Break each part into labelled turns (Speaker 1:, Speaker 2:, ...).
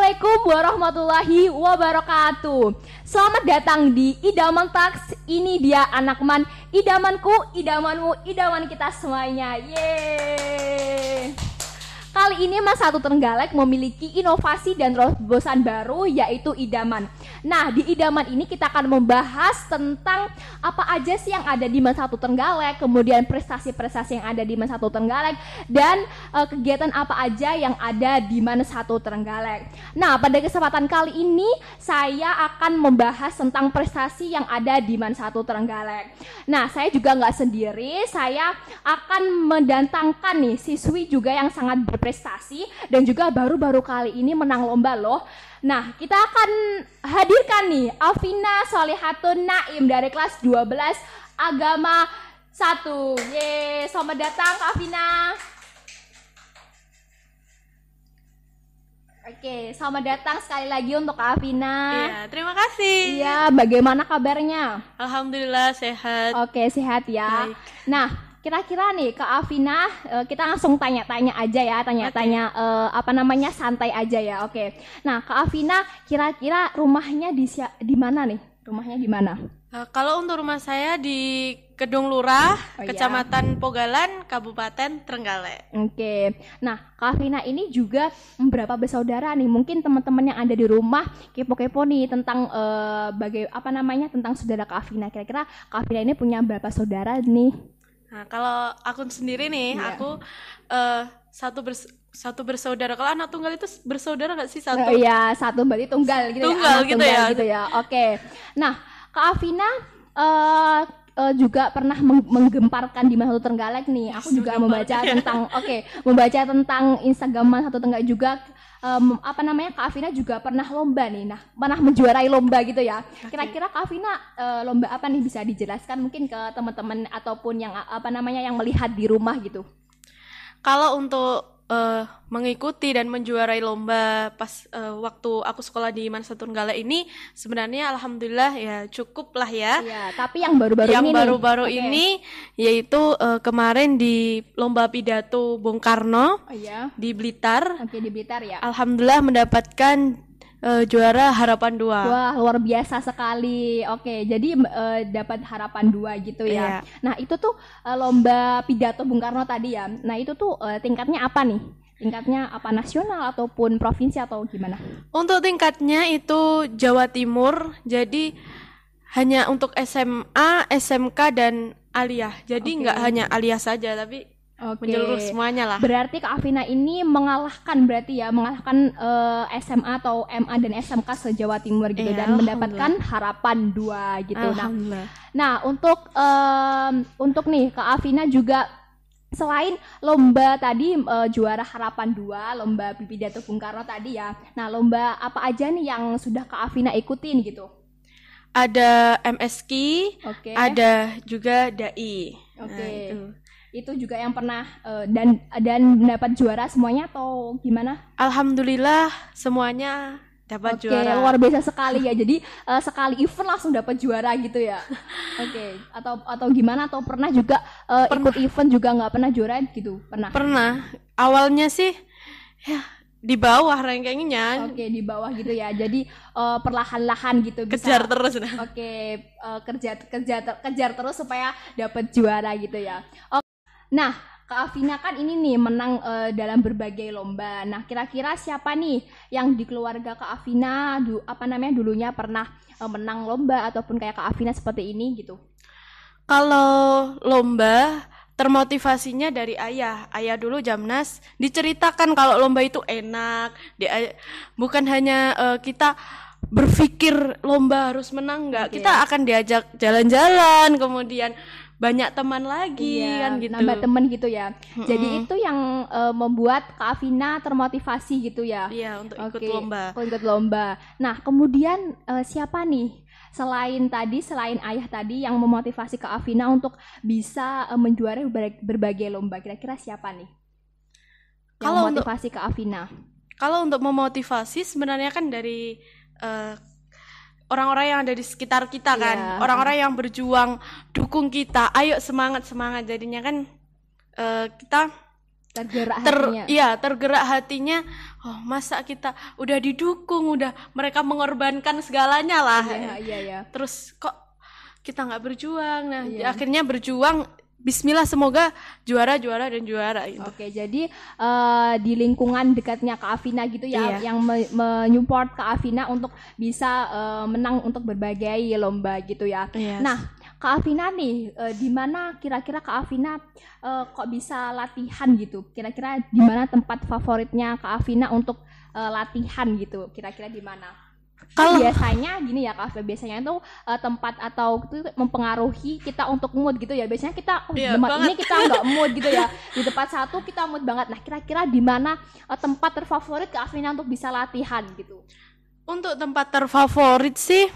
Speaker 1: Assalamualaikum warahmatullahi wabarakatuh. Selamat datang di Idaman Talks. Ini dia anak man, idamanku, idamanmu, idaman kita semuanya. Yeay. Kali ini Mas Satu Trenggalek memiliki inovasi dan terobosan baru, yaitu Idaman. Nah, di Idaman ini kita akan membahas tentang apa aja sih yang ada di Mas Satu Trenggalek, kemudian prestasi-prestasi yang ada di Mas Satu Trenggalek, dan kegiatan apa aja yang ada di Mas Satu Trenggalek. Nah, pada kesempatan kali ini saya akan membahas tentang prestasi yang ada di Mas Satu Trenggalek. Nah, saya juga nggak sendiri, saya akan mendatangkan nih siswi juga yang sangat berprestasi dan juga baru-baru kali ini menang lomba loh. Nah, kita akan hadirkan nih Afina Solihatun Naim dari kelas 12 Agama 1. Yeay, selamat datang Kak Afina. Oke, selamat datang sekali lagi untuk Kak Afina.
Speaker 2: Iya, terima kasih.
Speaker 1: Iya, bagaimana kabarnya?
Speaker 2: Alhamdulillah sehat.
Speaker 1: Oke, sehat ya.
Speaker 2: Baik.
Speaker 1: Nah, kira-kira nih Kak Afina, kita langsung tanya-tanya aja ya, tanya-tanya santai aja ya. Oke. Nah, Kak Afina, kira-kira rumahnya di mana nih? Rumahnya di mana?
Speaker 2: Kalau untuk rumah saya di Kedung Lurah,
Speaker 1: iya.
Speaker 2: Kecamatan Pogalan, Kabupaten Trenggalek.
Speaker 1: Oke. Nah, Kak Afina ini juga berapa bersaudara nih? Mungkin teman-teman yang ada di rumah kepo-kepo nih tentang tentang saudara Kak Afina. Kira-kira Kak Afina ini punya berapa saudara nih?
Speaker 2: Nah, kalau aku sendiri nih,
Speaker 1: Iya.
Speaker 2: aku satu bersaudara. Kalau anak tunggal itu bersaudara nggak sih satu?
Speaker 1: Iya, satu berarti tunggal gitu
Speaker 2: Tunggal
Speaker 1: ya.
Speaker 2: gitu ya.
Speaker 1: Gitu ya. Oke. Nah, Kak Afina juga pernah menggemparkan di Mas Satu Trenggalek nih. Aku juga membaca tentang Instagram Mas Satu Trenggalek juga. Kak Afina juga pernah lomba nih. Nah, pernah menjuarai lomba gitu ya. Kira-kira Kak Afina lomba apa nih, bisa dijelaskan mungkin ke teman-teman ataupun yang yang melihat di rumah gitu.
Speaker 2: Kalau untuk mengikuti dan menjuarai lomba pas waktu aku sekolah di Man Satu Trenggalek ini, sebenarnya alhamdulillah ya cukup lah ya.
Speaker 1: Iya, tapi yang baru-baru
Speaker 2: ini yaitu kemarin di lomba pidato Bung Karno di Blitar.
Speaker 1: Oke, di Blitar ya.
Speaker 2: Alhamdulillah mendapatkan juara harapan 2.
Speaker 1: Wah, luar biasa sekali. Oke, jadi dapat harapan 2 gitu ya.
Speaker 2: Iya.
Speaker 1: Nah, itu tuh lomba pidato Bung Karno tadi ya. Nah, itu tuh tingkatnya apa nih? Tingkatnya apa, nasional ataupun provinsi atau gimana?
Speaker 2: Untuk tingkatnya itu Jawa Timur. Jadi hanya untuk SMA, SMK dan aliyah. Jadi nggak hanya aliyah saja, tapi menyeluruh semuanya lah.
Speaker 1: Berarti Kak Afina ini mengalahkan SMA atau MA dan SMK se-Jawa Timur gitu, dan mendapatkan harapan 2 gitu. Nah, untuk nih Kak Afina juga selain lomba tadi juara harapan 2, lomba pidato Bung Karno tadi ya. Nah, lomba apa aja nih yang sudah Kak Afina ikutin gitu?
Speaker 2: Ada MSK, ada juga DAI.
Speaker 1: Nah, itu juga yang pernah dan mendapat juara semuanya atau gimana?
Speaker 2: Alhamdulillah semuanya dapat juara.
Speaker 1: Luar biasa sekali ya. Jadi sekali event langsung dapat juara gitu ya. Atau gimana? Atau pernah juga ikut event juga nggak pernah juara gitu?
Speaker 2: Pernah. Awalnya sih ya di bawah rankingnya.
Speaker 1: Di bawah gitu ya. Jadi perlahan-lahan gitu bisa
Speaker 2: kejar terus.
Speaker 1: kejar terus supaya dapat juara gitu ya. Nah, Kak Afina kan ini nih menang dalam berbagai lomba. Nah, kira-kira siapa nih yang di keluarga Kak Afina dulunya pernah menang lomba ataupun kayak Kak Afina seperti ini gitu?
Speaker 2: Kalau lomba termotivasinya dari ayah. Ayah dulu Jamnas diceritakan kalau lomba itu enak. Bukan hanya kita berpikir lomba harus menang, enggak. Kita akan diajak jalan-jalan, kemudian banyak teman lagi kan gitu.
Speaker 1: Nambah teman gitu ya. Jadi itu yang membuat Kak Afina termotivasi gitu ya.
Speaker 2: Iya, untuk ikut lomba.
Speaker 1: Nah, kemudian siapa nih selain ayah tadi yang memotivasi Kak Afina untuk bisa menjuarai berbagai lomba? Kira-kira siapa nih yang memotivasi Kak Afina?
Speaker 2: Kalau untuk memotivasi sebenarnya kan dari orang-orang yang ada di sekitar kita kan, orang-orang yang berjuang dukung kita, ayo semangat, jadinya kan kita
Speaker 1: tergerak hatinya.
Speaker 2: Tergerak hatinya. oh masa kita udah didukung, udah mereka mengorbankan segalanya lah.
Speaker 1: Iya.
Speaker 2: Terus kok kita nggak berjuang? Nah,
Speaker 1: Iya.
Speaker 2: akhirnya berjuang. Bismillah, semoga juara dan juara gitu.
Speaker 1: Oke, jadi di lingkungan dekatnya Kak Afina gitu ya,
Speaker 2: Iya.
Speaker 1: yang menyupport Kak Afina untuk bisa menang untuk berbagai lomba gitu ya.
Speaker 2: Yes.
Speaker 1: Nah, Kak Afina nih, di mana kira-kira Kak Afina kok bisa latihan gitu? Kira-kira di mana tempat favoritnya Kak Afina untuk latihan gitu? Kira-kira di mana?
Speaker 2: Kalau
Speaker 1: Biasanya gini ya Kak Afina, biasanya itu tempat atau itu mempengaruhi kita untuk mood gitu ya. Biasanya kita
Speaker 2: Iya,
Speaker 1: tempat
Speaker 2: banget.
Speaker 1: ini kita nggak mood gitu ya. Di tempat satu kita mood banget. Nah, kira-kira di mana tempat terfavorit Kak Afina untuk bisa latihan gitu?
Speaker 2: untuk tempat terfavorit sih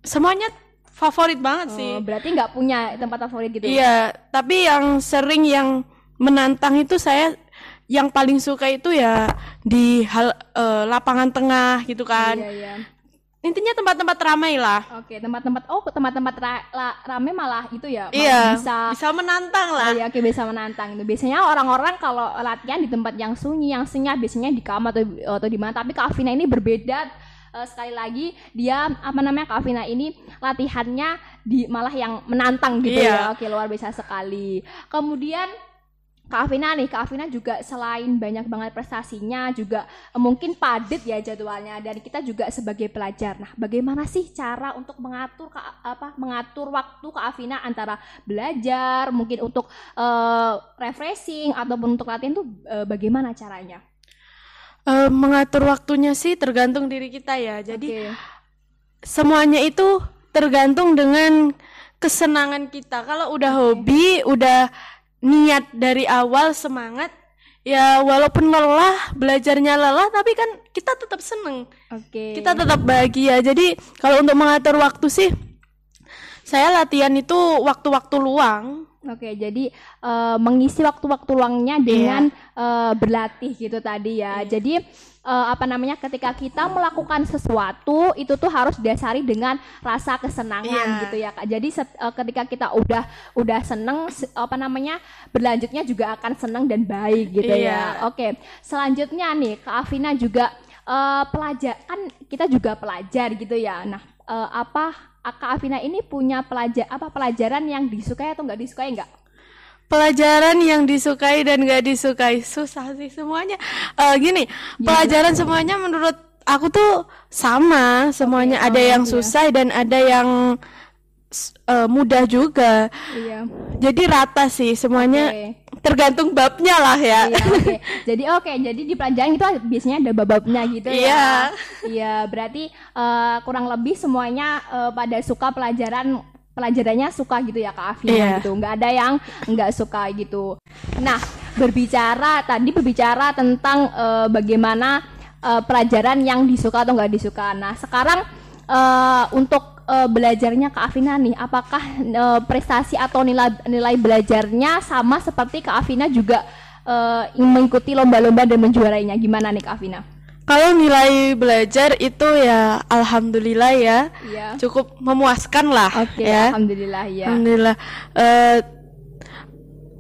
Speaker 2: semuanya favorit banget sih.
Speaker 1: Berarti nggak punya tempat favorit gitu?
Speaker 2: Iya, tapi yang sering yang menantang itu saya yang paling suka itu ya di lapangan tengah gitu kan.
Speaker 1: Iya.
Speaker 2: Intinya tempat-tempat ramai lah.
Speaker 1: Oke, tempat-tempat rame malah itu ya.
Speaker 2: Iya,
Speaker 1: Malah
Speaker 2: bisa menantang lah.
Speaker 1: Iya, oke, bisa menantang itu. Biasanya orang-orang kalau latihan di tempat yang sunyi, yang senyap, biasanya di kamar atau di mana. Tapi Kak Afina ini berbeda. Sekali lagi dia Kak Afina ini latihannya di malah yang menantang gitu
Speaker 2: Iya.
Speaker 1: ya. Oke, luar biasa sekali. Kemudian Kak Afina juga selain banyak banget prestasinya juga mungkin padat ya jadwalnya, dan kita juga sebagai pelajar. Nah, bagaimana sih cara untuk mengatur waktu Kak Afina antara belajar, mungkin untuk refreshing ataupun untuk latihan tuh bagaimana caranya?
Speaker 2: Mengatur waktunya sih tergantung diri kita ya. Jadi
Speaker 1: Oke.
Speaker 2: semuanya itu tergantung dengan kesenangan kita. Kalau udah hobi, udah niat dari awal, semangat, ya walaupun lelah, belajarnya lelah, tapi kan kita tetap seneng,
Speaker 1: Oke.
Speaker 2: kita tetap bahagia. Jadi kalau untuk mengatur waktu sih, saya latihan itu waktu-waktu luang.
Speaker 1: Oke, jadi mengisi waktu-waktu luangnya dengan berlatih gitu tadi ya. Jadi ketika kita melakukan sesuatu itu tuh harus didasari dengan rasa kesenangan gitu ya Kak. Jadi ketika kita udah seneng berlanjutnya juga akan senang dan baik gitu ya. Oke, selanjutnya nih Kak Afina juga pelajar, kan kita juga pelajar gitu ya. Nah, Kak Afina ini punya pelajaran yang disukai atau nggak disukai nggak?
Speaker 2: Pelajaran yang disukai dan nggak disukai susah sih semuanya. Pelajaran semuanya menurut aku tuh sama, semuanya ada yang susah dan ada yang mudah juga.
Speaker 1: Iya.
Speaker 2: Jadi rata sih semuanya. Tergantung babnya lah ya.
Speaker 1: Iya, jadi di pelajaran itu biasanya ada bab-babnya gitu ya. Iya, berarti kurang lebih semuanya pada suka pelajarannya suka gitu ya Kak Afina gitu. Nggak ada yang nggak suka gitu. Nah, berbicara tentang bagaimana pelajaran yang disuka atau nggak disuka. Nah, sekarang untuk belajarnya Kak Afina nih, apakah prestasi atau nilai belajarnya sama seperti Kak Afina juga mengikuti lomba-lomba dan menjuarainya? Gimana nih Kak Afina?
Speaker 2: Kalau nilai belajar itu ya alhamdulillah ya, cukup memuaskan lah.
Speaker 1: Oke,
Speaker 2: ya.
Speaker 1: alhamdulillah ya.
Speaker 2: Alhamdulillah.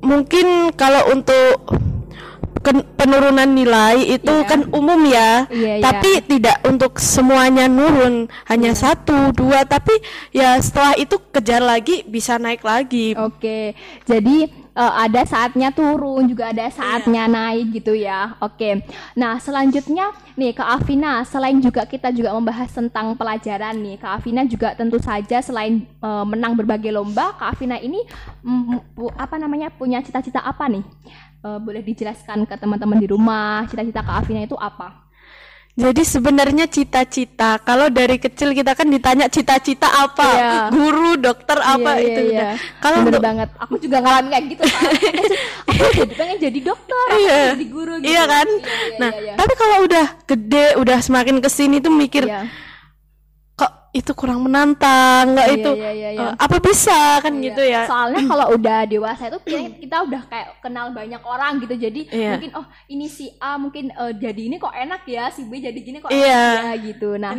Speaker 2: Mungkin kalau untuk penurunan nilai itu kan umum ya, tapi tidak untuk semuanya nurun, hanya 1, 2, tapi ya setelah itu kejar lagi bisa naik lagi.
Speaker 1: Oke, jadi ada saatnya turun juga ada saatnya naik gitu ya. Oke, nah selanjutnya nih Kak Afina, selain juga kita juga membahas tentang pelajaran nih, Kak Afina juga tentu saja selain menang berbagai lomba, Kak Afina ini punya cita-cita apa nih? Boleh dijelaskan ke teman-teman di rumah, cita-cita Kak Afina itu apa?
Speaker 2: Jadi sebenarnya cita-cita, kalau dari kecil kita kan ditanya cita-cita apa, guru, dokter apa itu.
Speaker 1: Kalau bener banget, aku juga ngalamin kayak gitu. Aku pengen jadi dokter, jadi guru gitu.
Speaker 2: Iya kan? Tapi kalau udah gede, udah semakin kesini tuh mikir, kok itu kurang menantang, nggak itu apa bisa kan gitu ya.
Speaker 1: Soalnya kalau udah dewasa itu kita udah kayak kenal banyak orang gitu, jadi mungkin ini si A mungkin jadi ini kok enak ya, si B jadi gini kok enak ya gitu. Nah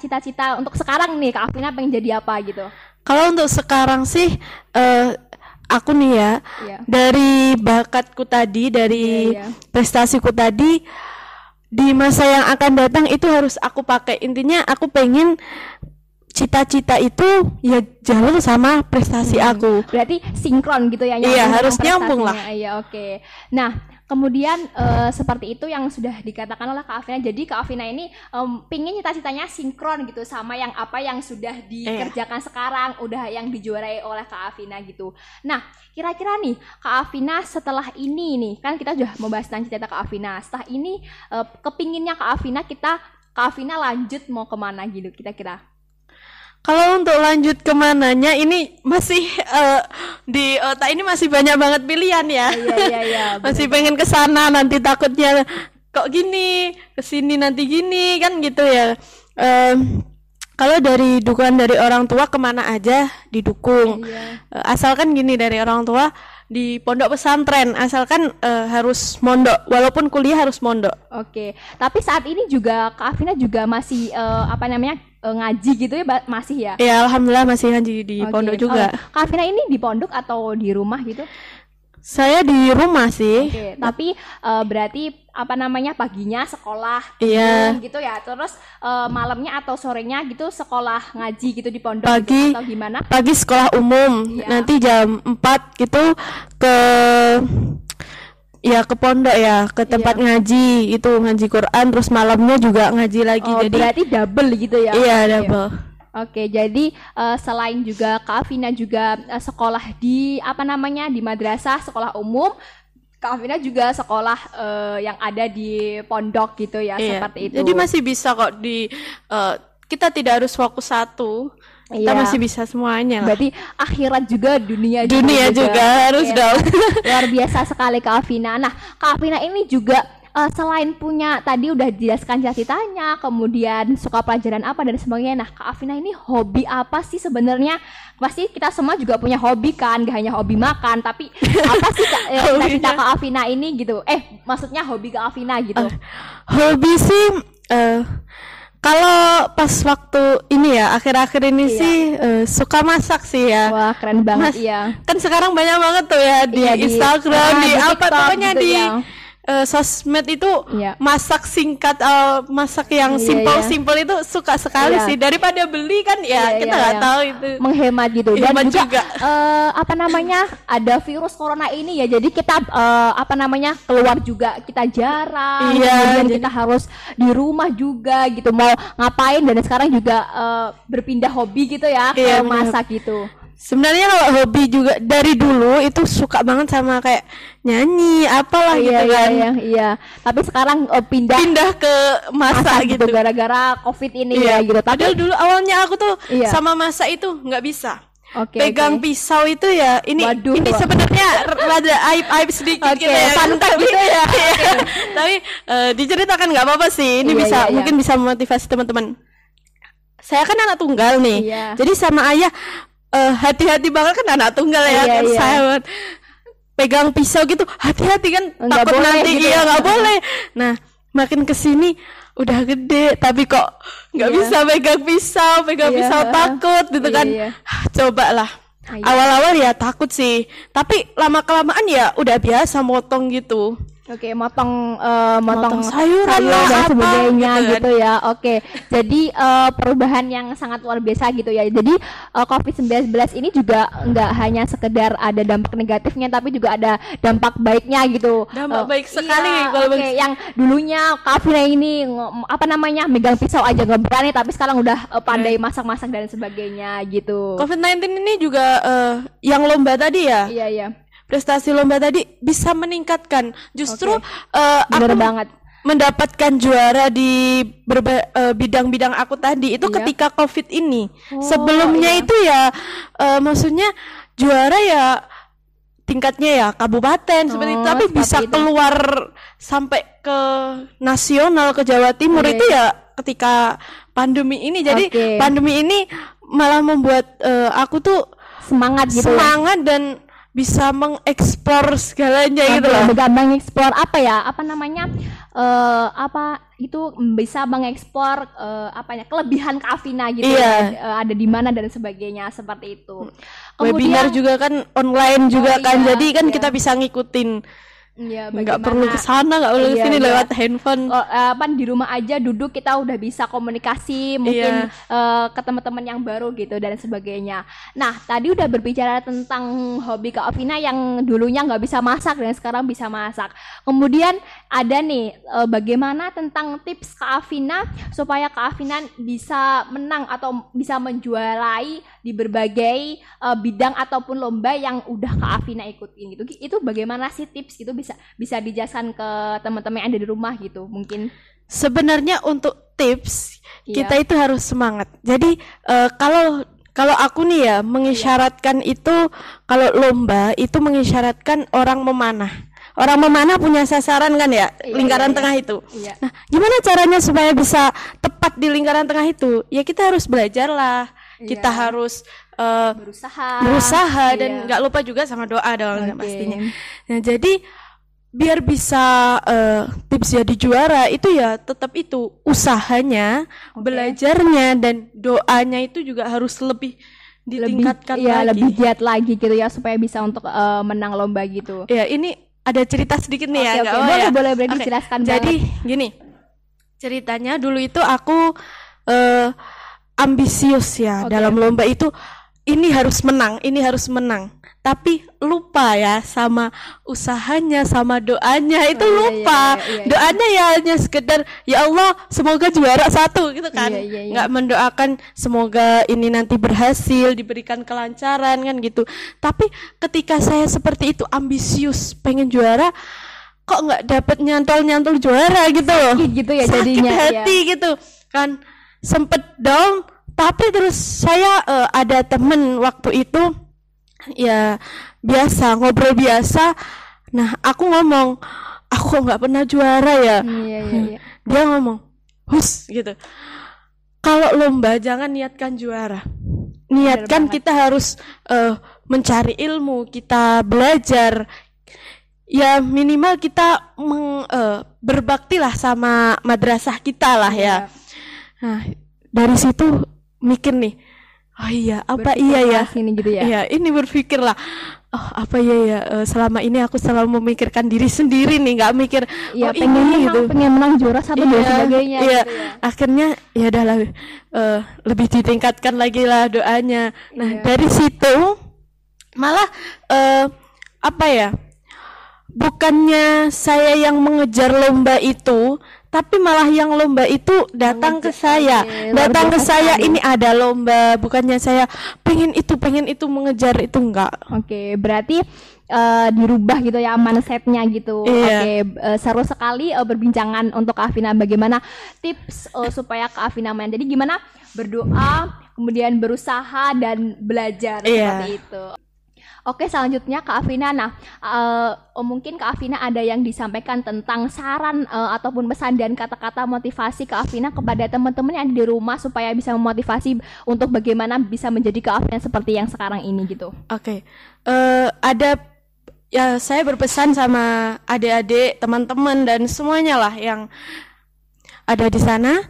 Speaker 1: cita-cita untuk sekarang nih Kak Afina pengen jadi apa gitu?
Speaker 2: Kalau untuk sekarang sih aku nih ya, dari bakatku tadi, dari prestasiku tadi, di masa yang akan datang itu harus aku pakai. Intinya aku pengen cita-cita itu ya jalan sama prestasi aku.
Speaker 1: Berarti sinkron gitu ya?
Speaker 2: Iya, harus nyambung lah.
Speaker 1: Iya, oke. Nah, kemudian seperti itu yang sudah dikatakan oleh Kak Afina. Jadi Kak Afina ini pingin cita-citanya sinkron gitu sama yang apa yang sudah dikerjakan sekarang, udah yang dijuarai oleh Kak Afina gitu. Nah, kira-kira nih Kak Afina setelah ini nih, kan kita sudah membahas tentang cita-cita Kak Afina. Setelah ini kepinginnya Kak Afina lanjut mau kemana gitu kira-kira?
Speaker 2: Kalau untuk lanjut kemananya ini masih di otak ini masih banyak banget pilihan ya.
Speaker 1: Iya.
Speaker 2: Masih pengen ke sana, nanti takutnya kok gini, ke sini nanti gini kan gitu ya. Kalau dari dukungan dari orang tua kemana aja didukung. Asalkan gini dari orang tua di pondok pesantren, asalkan harus mondok, walaupun kuliah harus mondok.
Speaker 1: Oke. Tapi saat ini juga Kak Afina juga masih ngaji gitu ya, masih ya?
Speaker 2: Ya alhamdulillah masih ngaji di pondok juga.
Speaker 1: Kak Afina ini di pondok atau di rumah gitu?
Speaker 2: Saya di rumah sih.
Speaker 1: Oke. Tapi berarti paginya sekolah gitu ya, terus malamnya atau sorenya gitu sekolah ngaji gitu di pondok gitu, atau gimana?
Speaker 2: Pagi sekolah umum, nanti jam 4 gitu ke pondok ya, ke tempat ngaji, itu ngaji Quran, terus malamnya juga ngaji lagi. Jadi
Speaker 1: berarti double gitu ya?
Speaker 2: Iya, double.
Speaker 1: Oke, jadi selain juga Kak Afina juga sekolah di di madrasah, sekolah umum, Kak Afina juga sekolah yang ada di pondok gitu ya, seperti itu.
Speaker 2: Jadi masih bisa kok kita tidak harus fokus satu. Kita masih bisa semuanya lah.
Speaker 1: Berarti akhirat juga, dunia
Speaker 2: juga harus dong.
Speaker 1: Luar biasa sekali Kak Afina. Nah, Kak Afina ini juga selain punya tadi udah dijelaskan cita-citanya, kemudian suka pelajaran apa dan sebagainya. Nah, Kak Afina ini hobi apa sih sebenarnya? Pasti kita semua juga punya hobi kan, gak hanya hobi makan, tapi apa sih cita-cita Kak Afina ini gitu? Maksudnya hobi Kak Afina gitu.
Speaker 2: Hobi sih kalau pas waktu ini ya, akhir-akhir ini sih suka masak sih ya.
Speaker 1: Wah, keren banget
Speaker 2: Kan sekarang banyak banget tuh ya di Instagram, di apa pokoknya gitu, di sosmed itu masak singkat, masak yang simple itu suka sekali sih, daripada beli kan kita nggak tahu itu
Speaker 1: menghemat gitu. Dan juga ada virus corona ini ya, jadi kita keluar juga kita jarang, kemudian kita harus di rumah juga gitu, mau ngapain, dan sekarang juga berpindah hobi gitu ya ke masak gitu.
Speaker 2: Sebenarnya kalau hobi juga dari dulu itu suka banget sama kayak nyanyi apalah gitu kan.
Speaker 1: Iya. Tapi sekarang pindah
Speaker 2: ke masak gitu
Speaker 1: gara-gara Covid ini ya gitu.
Speaker 2: Padahal dulu awalnya aku tuh sama masak itu nggak bisa. Pegang pisau itu ya ini sebenarnya rada aib sedikit gitu ya.
Speaker 1: Gitu ya.
Speaker 2: Tapi diceritakan nggak apa-apa sih. Ini mungkin bisa memotivasi teman-teman. Saya kan anak tunggal nih. Jadi sama ayah hati-hati banget kan, anak tunggal ya kan. Saya pegang pisau gitu hati-hati kan, takut nanti gitu, nggak boleh. Nah makin kesini udah gede tapi kok nggak bisa pegang pisau takut gitu kan. Cobalah awal-awal ya takut sih, tapi lama kelamaan ya udah biasa motong gitu.
Speaker 1: Motong
Speaker 2: sayuran
Speaker 1: dan sebagainya
Speaker 2: gitu
Speaker 1: ya. Jadi perubahan yang sangat luar biasa gitu ya. Jadi COVID-19 ini juga nggak hanya sekedar ada dampak negatifnya, tapi juga ada dampak baiknya gitu.
Speaker 2: Dampak baik sekali
Speaker 1: yang dulunya Kak Afina ini megang pisau aja nggak berani, tapi sekarang udah pandai masak-masak dan sebagainya gitu.
Speaker 2: COVID-19 ini juga yang lomba tadi ya.
Speaker 1: Iya.
Speaker 2: Prestasi lomba tadi bisa meningkatkan. Justru
Speaker 1: aku
Speaker 2: mendapatkan juara di bidang-bidang aku tadi itu ketika COVID ini. Sebelumnya itu ya maksudnya juara ya tingkatnya ya kabupaten seperti itu, tapi bisa keluar sampai ke nasional, ke Jawa Timur itu ya ketika pandemi ini. Jadi pandemi ini malah membuat aku tuh
Speaker 1: semangat gitu,
Speaker 2: dan bisa mengeksplor segalanya gitu loh.
Speaker 1: Mengeksplor bisa mengeksplor kelebihan Kak Afina gitu ada di mana dan sebagainya seperti itu.
Speaker 2: Webinar juga kan online juga kan, jadi kan kita bisa ngikutin
Speaker 1: Iya,
Speaker 2: Nggak
Speaker 1: bagaimana
Speaker 2: perlu ke sana, nggak perlu ke
Speaker 1: iya,
Speaker 2: sini
Speaker 1: iya.
Speaker 2: lewat handphone.
Speaker 1: Di rumah aja duduk kita udah bisa komunikasi mungkin ke teman-teman yang baru gitu dan sebagainya. Nah, tadi udah berbicara tentang hobi Kak Afina yang dulunya nggak bisa masak dan sekarang bisa masak. Kemudian ada nih bagaimana tentang tips Kak Afina supaya Kak Afina bisa menang atau bisa menjuarai di berbagai bidang ataupun lomba yang udah Kak Afina ikutin gitu. Itu bagaimana sih tips gitu bisa dijelaskan ke teman-teman yang ada di rumah gitu mungkin.
Speaker 2: Sebenarnya untuk tips
Speaker 1: Iya.
Speaker 2: kita itu harus semangat. Jadi kalau aku nih ya mengisyaratkan itu, kalau lomba itu mengisyaratkan orang memanah. Orang memanah punya sasaran kan ya,
Speaker 1: Iya,
Speaker 2: lingkaran
Speaker 1: iya, iya.
Speaker 2: tengah itu.
Speaker 1: Iya.
Speaker 2: Nah, gimana caranya supaya bisa tepat di lingkaran tengah itu? Ya kita harus belajar lah. Kita
Speaker 1: Iya.
Speaker 2: harus
Speaker 1: berusaha
Speaker 2: dan
Speaker 1: iya.
Speaker 2: nggak lupa juga sama doa dong
Speaker 1: Oke.
Speaker 2: pastinya. Nah, jadi biar bisa tips jadi juara itu ya tetap itu usahanya, belajarnya dan doanya itu juga harus lebih ditingkatkan
Speaker 1: iya,
Speaker 2: lagi.
Speaker 1: lebih giat lagi gitu ya supaya bisa untuk menang lomba gitu.
Speaker 2: Ya, ini ada cerita sedikit nih ya,
Speaker 1: Oke,
Speaker 2: nggak
Speaker 1: oke.
Speaker 2: apa ya?
Speaker 1: Boleh
Speaker 2: Oke,
Speaker 1: dijelaskan
Speaker 2: jadi
Speaker 1: banget.
Speaker 2: gini, ceritanya dulu itu aku ambisius ya
Speaker 1: Oke.
Speaker 2: dalam lomba itu, ini harus menang. Tapi lupa ya sama usahanya, sama doanya itu
Speaker 1: Oh, iya,
Speaker 2: lupa.
Speaker 1: iya.
Speaker 2: Doanya ya hanya sekedar ya Allah semoga juara 1 gitu kan.
Speaker 1: Iya.
Speaker 2: Nggak mendoakan semoga ini nanti berhasil, diberikan kelancaran kan gitu. Tapi ketika saya seperti itu ambisius pengen juara, kok nggak dapet nyantol juara gitu loh.
Speaker 1: Sakit gitu ya
Speaker 2: Sakit
Speaker 1: jadinya,
Speaker 2: hati gitu kan, sempet down. Tapi terus saya ada temen waktu itu ya biasa ngobrol biasa. Nah aku ngomong aku kok nggak pernah juara ya.
Speaker 1: Iya.
Speaker 2: Dia ngomong hus gitu, kalau lomba jangan niatkan juara, niatkan
Speaker 1: banget.
Speaker 2: kita harus mencari ilmu, kita belajar, ya minimal kita berbakti lah sama madrasah kita lah ya. Nah dari situ mikir nih, oh iya apa
Speaker 1: Berpikir
Speaker 2: iya ya
Speaker 1: keras ini gitu ya.
Speaker 2: Iya, ini berpikir lah, oh apa iya ya, selama ini aku selalu memikirkan diri sendiri nih, nggak mikir
Speaker 1: Iya,
Speaker 2: oh
Speaker 1: pengen menang juara satu dan sebagainya
Speaker 2: iya.
Speaker 1: gitu ya.
Speaker 2: Akhirnya ya udahlah, lebih ditingkatkan lagi lah doanya. Nah
Speaker 1: Iya.
Speaker 2: dari situ malah apa ya, bukannya saya yang mengejar lomba itu, tapi malah yang lomba itu datang ke saya.
Speaker 1: Oke,
Speaker 2: Datang
Speaker 1: luar
Speaker 2: ke
Speaker 1: biasa
Speaker 2: saya,
Speaker 1: sekali.
Speaker 2: ini ada lomba, bukannya saya pengen itu mengejar itu, enggak.
Speaker 1: Oke, berarti dirubah gitu ya mindsetnya gitu.
Speaker 2: Iya.
Speaker 1: Oke, seru sekali perbincangan untuk Kak Afina. Bagaimana tips supaya Kak Afina main? Jadi gimana berdoa, kemudian berusaha dan belajar
Speaker 2: Iya.
Speaker 1: seperti itu. Oke, selanjutnya Kak Afina. Nah, mungkin Kak Afina ada yang disampaikan tentang saran ataupun pesan dan kata-kata motivasi Kak Afina kepada teman-teman yang ada di rumah supaya bisa memotivasi untuk bagaimana bisa menjadi Kak Afina seperti yang sekarang ini gitu.
Speaker 2: Oke. Ada ya, saya berpesan sama adik-adik, teman-teman dan semuanya lah yang ada di sana.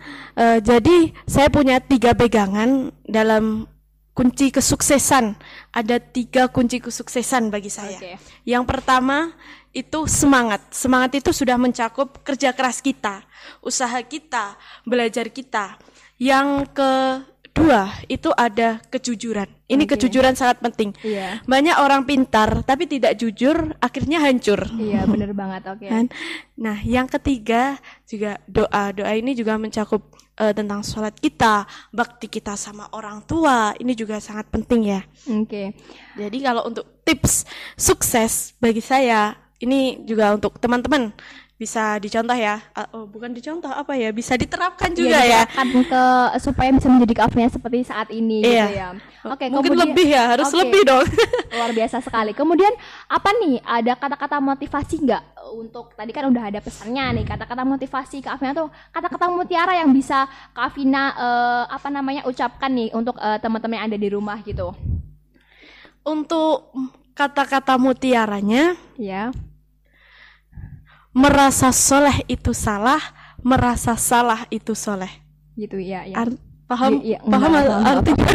Speaker 2: Jadi saya punya 3 pegangan dalam kunci kesuksesan. Ada 3 kunci kesuksesan bagi saya.
Speaker 1: Oke.
Speaker 2: Yang pertama itu semangat. Semangat itu sudah mencakup kerja keras kita, usaha kita, belajar kita. Yang kedua itu ada kejujuran. Ini
Speaker 1: Oke.
Speaker 2: kejujuran sangat penting.
Speaker 1: Iya.
Speaker 2: Banyak orang pintar tapi tidak jujur, akhirnya hancur.
Speaker 1: Iya, bener banget. Oke.
Speaker 2: Kan? Nah, yang ketiga juga doa. Doa ini juga mencakup tentang sholat kita, bakti kita sama orang tua. Ini juga sangat penting ya.
Speaker 1: Oke.
Speaker 2: Jadi kalau untuk tips sukses bagi saya, ini juga untuk teman-teman bisa dicontoh ya. Bukan dicontoh, apa ya? Bisa diterapkan juga ya.
Speaker 1: Diterapkan supaya bisa menjadi Kak Afina seperti saat ini
Speaker 2: Iya.
Speaker 1: gitu ya. Oke,
Speaker 2: Mungkin
Speaker 1: kemudian-
Speaker 2: lebih ya, harus
Speaker 1: Oke.
Speaker 2: lebih dong.
Speaker 1: Luar biasa sekali. Kemudian apa nih? Ada kata-kata motivasi nggak untuk tadi kan udah ada pesannya nih, kata-kata motivasi Kak Afina tuh kata-kata mutiara yang bisa Kak Afina ucapkan nih untuk teman-teman yang ada di rumah gitu.
Speaker 2: Untuk kata-kata mutiaranya,
Speaker 1: Ya.
Speaker 2: merasa soleh itu salah, merasa salah itu soleh.
Speaker 1: Gitu ya.
Speaker 2: Paham?
Speaker 1: Iya,
Speaker 2: Paham
Speaker 1: enggak, paham.
Speaker 2: artinya?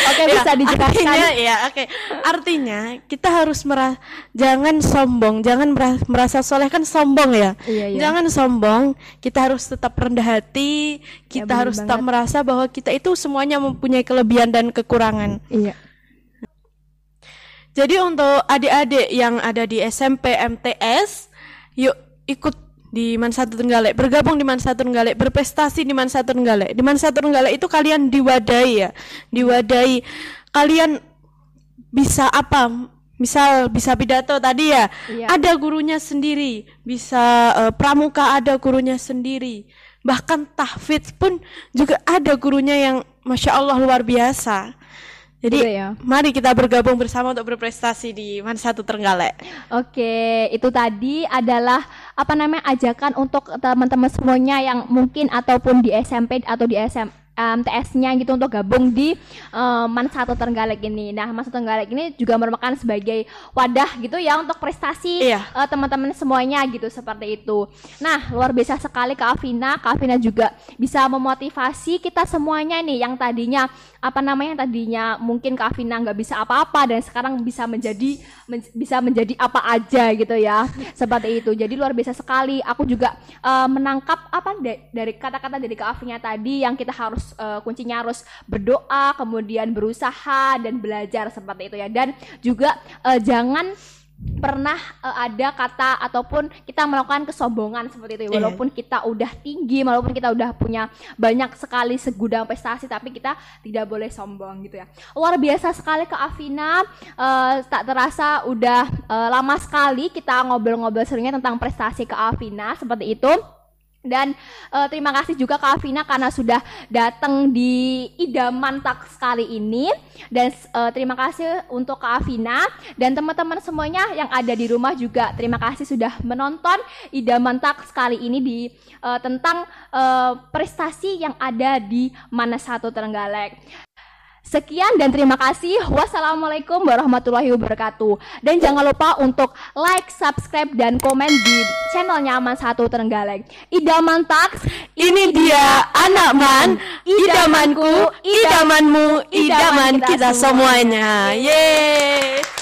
Speaker 1: Oke, bisa dijelaskan.
Speaker 2: Artinya, ya, oke. Artinya kita harus jangan sombong, jangan merasa soleh, kan sombong ya.
Speaker 1: Iya, iya.
Speaker 2: Jangan sombong, kita harus tetap rendah hati,
Speaker 1: Ya,
Speaker 2: kita
Speaker 1: bener
Speaker 2: harus tetap
Speaker 1: banget.
Speaker 2: merasa bahwa kita itu semuanya mempunyai kelebihan dan kekurangan.
Speaker 1: Iya.
Speaker 2: Jadi untuk adik-adik yang ada di SMP MTS, yuk ikut di Mansatu Trenggalek, bergabung di Mansatu Trenggalek, berprestasi di Mansatu Trenggalek. Di Mansatu Trenggalek itu kalian diwadahi ya, diwadahi. Kalian bisa apa? Misal bisa pidato tadi ya,
Speaker 1: Iya.
Speaker 2: ada gurunya sendiri. Bisa pramuka ada gurunya sendiri. Bahkan tahfidz pun juga ada gurunya yang Masya Allah luar biasa. Jadi
Speaker 1: Gitu ya.
Speaker 2: mari kita bergabung bersama untuk berprestasi di Mansatu Trenggalek.
Speaker 1: Oke, itu tadi adalah ajakan untuk teman-teman semuanya yang mungkin ataupun di SMP atau di TS-nya gitu untuk gabung di Mansatu Trenggalek ini. Nah, Mansatu Trenggalek ini juga merupakan sebagai wadah gitu ya untuk prestasi
Speaker 2: Iya.
Speaker 1: teman-teman semuanya gitu, seperti itu. Nah, luar biasa sekali Kak Afina. Kak Afina juga bisa memotivasi kita semuanya nih yang tadinya mungkin Kak Afina nggak bisa apa-apa dan sekarang bisa menjadi apa aja gitu ya, seperti itu. Jadi luar biasa sekali. Aku juga menangkap dari kata-kata dari Kak Afina tadi yang kita harus kuncinya harus berdoa, kemudian berusaha dan belajar, seperti itu ya. Dan juga jangan pernah ada kata ataupun kita melakukan kesombongan, seperti itu ya. Walaupun kita udah tinggi, walaupun kita udah punya banyak sekali segudang prestasi, tapi kita tidak boleh sombong gitu ya. Luar biasa sekali Kak Afina. Tak terasa udah lama sekali kita ngobrol-ngobrol seringnya tentang prestasi Kak Afina, seperti itu. Dan terima kasih juga Kak Afina karena sudah datang di Idaman Talks kali ini. Dan terima kasih untuk Kak Afina dan teman-teman semuanya yang ada di rumah juga. Terima kasih sudah menonton Idaman Talks kali ini di tentang prestasi yang ada di Mansatu Trenggalek. Sekian dan terima kasih. Wassalamualaikum warahmatullahi wabarakatuh. Dan jangan lupa untuk like, subscribe, dan komen di channelnya Mansatu Trenggalek. Idaman Talks,
Speaker 2: Ini dia anak man, idamanku, idamanmu, idaman kita semuanya. Yeay.